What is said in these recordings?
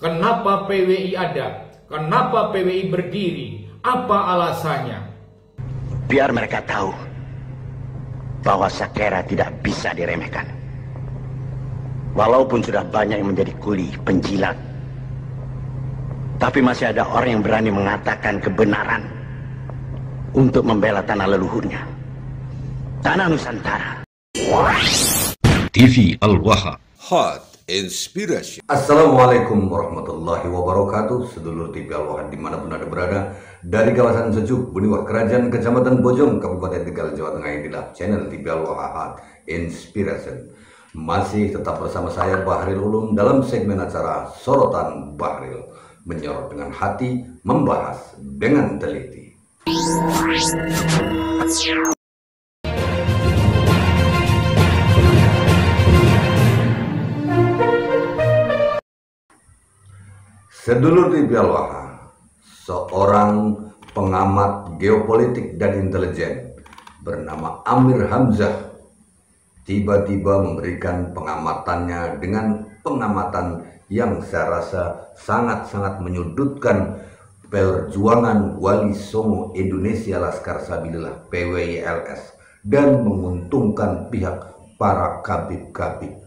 Kenapa PWI ada? Kenapa PWI berdiri? Apa alasannya? Biar mereka tahu bahwa Sakera tidak bisa diremehkan. Walaupun sudah banyak yang menjadi kuli, penjilat, tapi masih ada orang yang berani mengatakan kebenaran untuk membela tanah leluhurnya, tanah Nusantara. TV Al-Waha. Hot Inspiration. Assalamualaikum warahmatullahi wabarakatuh. Sedulur TV Al-Waha dimanapun Anda berada, dari kawasan Sejuk, Buniwah Kerajaan, Kecamatan Bojong, Kabupaten Tegal, Jawa Tengah, inilah channel TV Al-Waha Hot Inspiration. Masih tetap bersama saya Bahril Ulum dalam segmen acara Sorotan Bahril, menyorot dengan hati, membahas dengan teliti. Sedulur TV Al-Waha, seorang pengamat geopolitik dan intelijen bernama Amir Hamzah tiba-tiba memberikan pengamatannya dengan pengamatan yang saya rasa sangat-sangat menyudutkan perjuangan Wali Songo Indonesia Laskar Sabilillah PWI-LS dan menguntungkan pihak para kabib-kabib.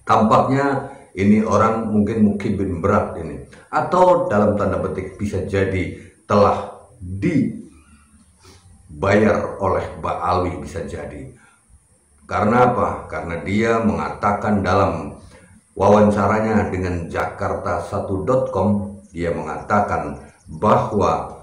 Tampaknya ini orang mungkin mukibin berat ini, atau dalam tanda petik bisa jadi telah dibayar oleh Mbak Alwi, bisa jadi. Karena apa? Karena dia mengatakan dalam wawancaranya dengan Jakarta1.com, dia mengatakan bahwa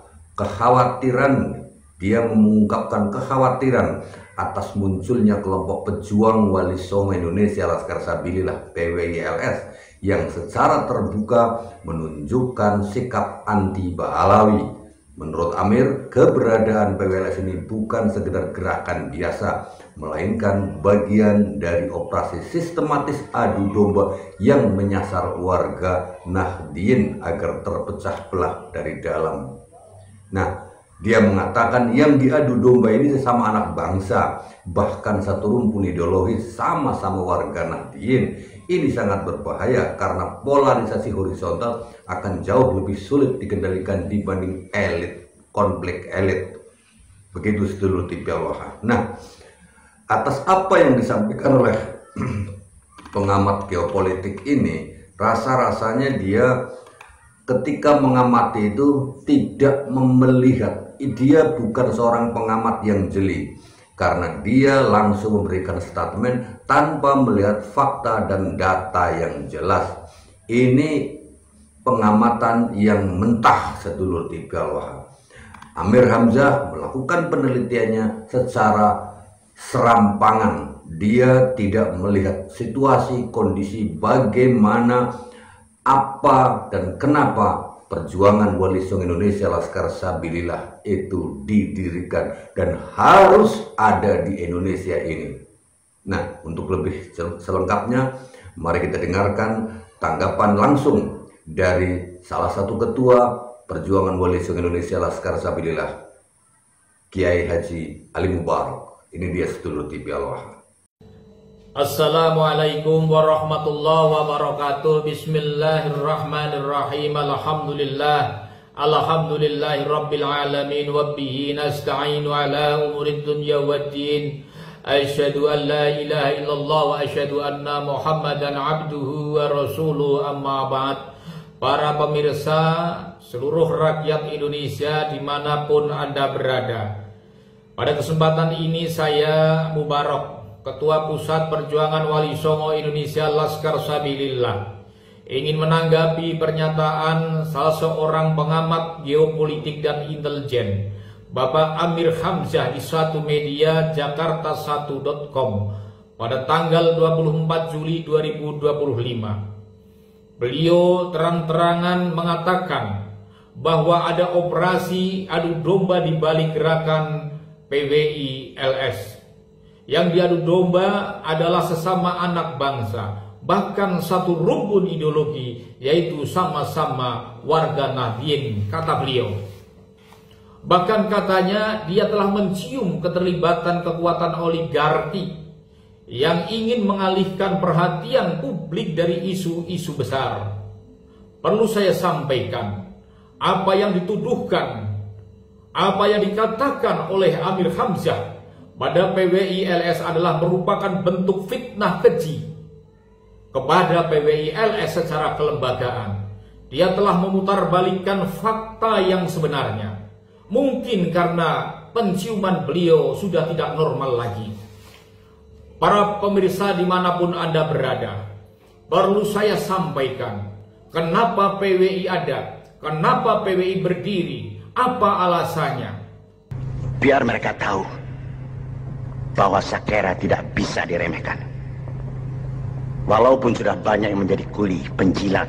dia mengungkapkan kekhawatiran atas munculnya kelompok pejuang Wali Songo Indonesia Laskar Sabilillah PWI-LS yang secara terbuka menunjukkan sikap anti Ba'alawi. Menurut Amir, keberadaan PWI-LS ini bukan sekedar gerakan biasa, melainkan bagian dari operasi sistematis adu domba yang menyasar warga Nahdien agar terpecah belah dari dalam. Nah, dia mengatakan yang diadu domba ini sesama anak bangsa, bahkan satu rumpun ideologis, sama-sama warga Nahdien. Ini sangat berbahaya karena polarisasi horizontal akan jauh lebih sulit dikendalikan dibanding konflik elit. Begitu sedulur TV Al-Waha. Nah, atas apa yang disampaikan oleh pengamat geopolitik ini, rasa-rasanya dia ketika mengamati itu tidak melihat, dia bukan seorang pengamat yang jeli, karena dia langsung memberikan statement tanpa melihat fakta dan data yang jelas. Ini pengamatan yang mentah sedulur TV Al-Waha. Amir Hamzah melakukan penelitiannya secara serampangan. Dia tidak melihat situasi, kondisi bagaimana, apa dan kenapa perjuangan Wali Songo Indonesia Laskar Sabilillah itu didirikan dan harus ada di Indonesia ini. Nah, untuk lebih selengkapnya, mari kita dengarkan tanggapan langsung dari salah satu ketua perjuangan Wali Songo Indonesia Laskar Sabilillah, Kiai Haji Ali Mubarak. Ini dia sedulur TV Al-Waha. Assalamualaikum warahmatullahi wabarakatuh. Bismillahirrahmanirrahim. Alhamdulillahi rabbil alamin, wabbihi nasta'inu ala umurid dunya waddin. Asyhadu an la ilaha illallah wa asyhadu anna Muhammadan abduhu wa rasuluhu, amma ba'd. Para pemirsa, seluruh rakyat Indonesia dimanapun Anda berada, pada kesempatan ini saya Mubarak, Ketua Pusat Perjuangan Wali Songo Indonesia Laskar Sabilillah, ingin menanggapi pernyataan salah seorang pengamat geopolitik dan intelijen, Bapak Amir Hamzah, di suatu media Jakarta1.com pada tanggal 24 Juli 2025. Beliau terang-terangan mengatakan bahwa ada operasi adu domba di balik gerakan PWI-LS. Yang diadu domba adalah sesama anak bangsa, bahkan satu rumpun ideologi, yaitu sama-sama warga Nahdien, kata beliau. Bahkan katanya dia telah mencium keterlibatan kekuatan oligarki yang ingin mengalihkan perhatian publik dari isu-isu besar. perlu saya sampaikan, apa yang dituduhkan, apa yang dikatakan oleh Amir Hamzah pada PWI LS adalah merupakan bentuk fitnah keji kepada PWI LS secara kelembagaan. Dia telah memutarbalikkan fakta yang sebenarnya. Mungkin karena penciuman beliau sudah tidak normal lagi. Para pemirsa dimanapun Anda berada, perlu saya sampaikan, kenapa PWI ada, kenapa PWI berdiri, apa alasannya. Biar mereka tahu bahwa Sakera tidak bisa diremehkan. Walaupun sudah banyak yang menjadi kuli, penjilat,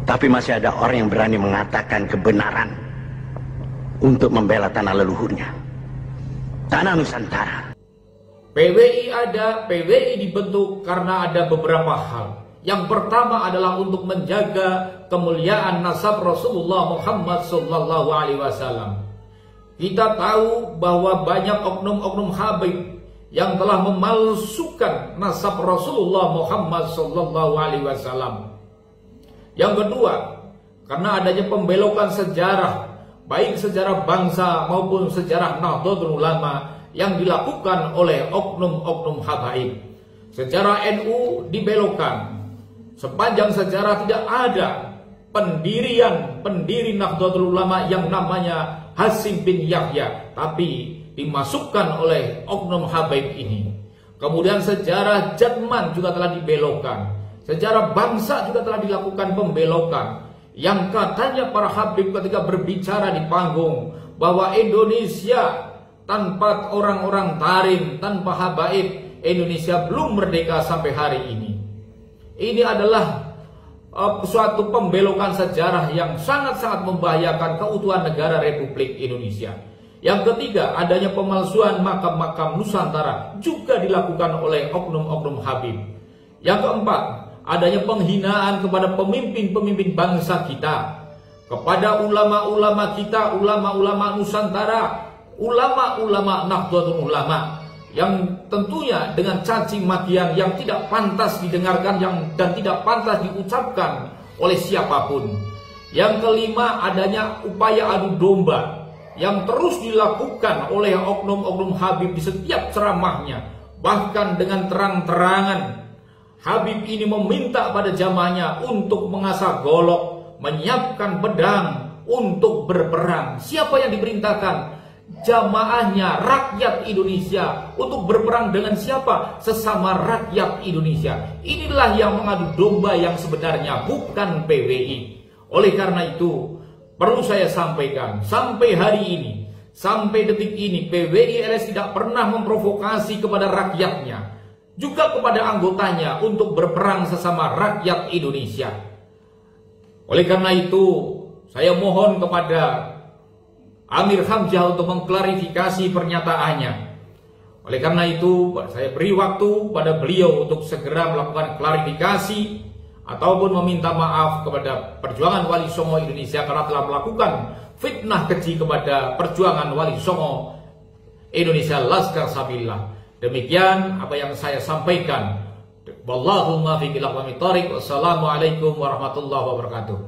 tapi masih ada orang yang berani mengatakan kebenaran untuk membela tanah leluhurnya, tanah Nusantara. PWI ada, PWI dibentuk karena ada beberapa hal. Yang pertama adalah untuk menjaga kemuliaan nasab Rasulullah Muhammad SAW. Kita tahu bahwa banyak oknum-oknum Habib yang telah memalsukan nasab Rasulullah Muhammad SAW. Yang kedua, karena adanya pembelokan sejarah, baik sejarah bangsa maupun sejarah Nahdlatul Ulama yang dilakukan oleh oknum-oknum habaib. Sejarah NU dibelokkan. Sepanjang sejarah tidak ada pendiri Nahdlatul Ulama yang namanya Hasim bin Yahya, tapi dimasukkan oleh oknum habaib ini. Kemudian sejarah Jatman juga telah dibelokkan. Sejarah bangsa juga telah dilakukan pembelokan. Yang katanya para habib ketika berbicara di panggung bahwa Indonesia tanpa orang-orang tarim, tanpa habaib, Indonesia belum merdeka sampai hari ini. Ini adalah suatu pembelokan sejarah yang sangat-sangat membahayakan keutuhan negara Republik Indonesia. Yang ketiga, adanya pemalsuan makam-makam Nusantara juga dilakukan oleh oknum-oknum habib. Yang keempat, adanya penghinaan kepada pemimpin-pemimpin bangsa kita, kepada ulama-ulama kita, ulama-ulama Nusantara, ulama-ulama Nahdlatul Ulama, yang tentunya dengan caci makian yang tidak pantas didengarkan dan tidak pantas diucapkan oleh siapapun. Yang kelima, adanya upaya adu domba yang terus dilakukan oleh oknum-oknum Habib di setiap ceramahnya. Bahkan dengan terang-terangan Habib ini meminta pada jamaahnya untuk mengasah golok, menyiapkan pedang untuk berperang. Siapa yang diperintahkan? Jamaahnya, rakyat Indonesia. Untuk berperang dengan siapa? Sesama rakyat Indonesia. Inilah yang mengadu domba yang sebenarnya, bukan PWI. Oleh karena itu, perlu saya sampaikan, sampai hari ini, sampai detik ini, PWI LS tidak pernah memprovokasi kepada rakyatnya, juga kepada anggotanya untuk berperang sesama rakyat Indonesia. Oleh karena itu, saya mohon kepada Amir Hamzah untuk mengklarifikasi pernyataannya. Oleh karena itu, saya beri waktu pada beliau untuk segera melakukan klarifikasi ataupun meminta maaf kepada perjuangan Wali Songo Indonesia karena telah melakukan fitnah keji kepada perjuangan Wali Songo Indonesia Laskar Sabilillah. Demikian apa yang saya sampaikan. Wallahumma fi aqwamit thariq. Wassalamualaikum warahmatullahi wabarakatuh.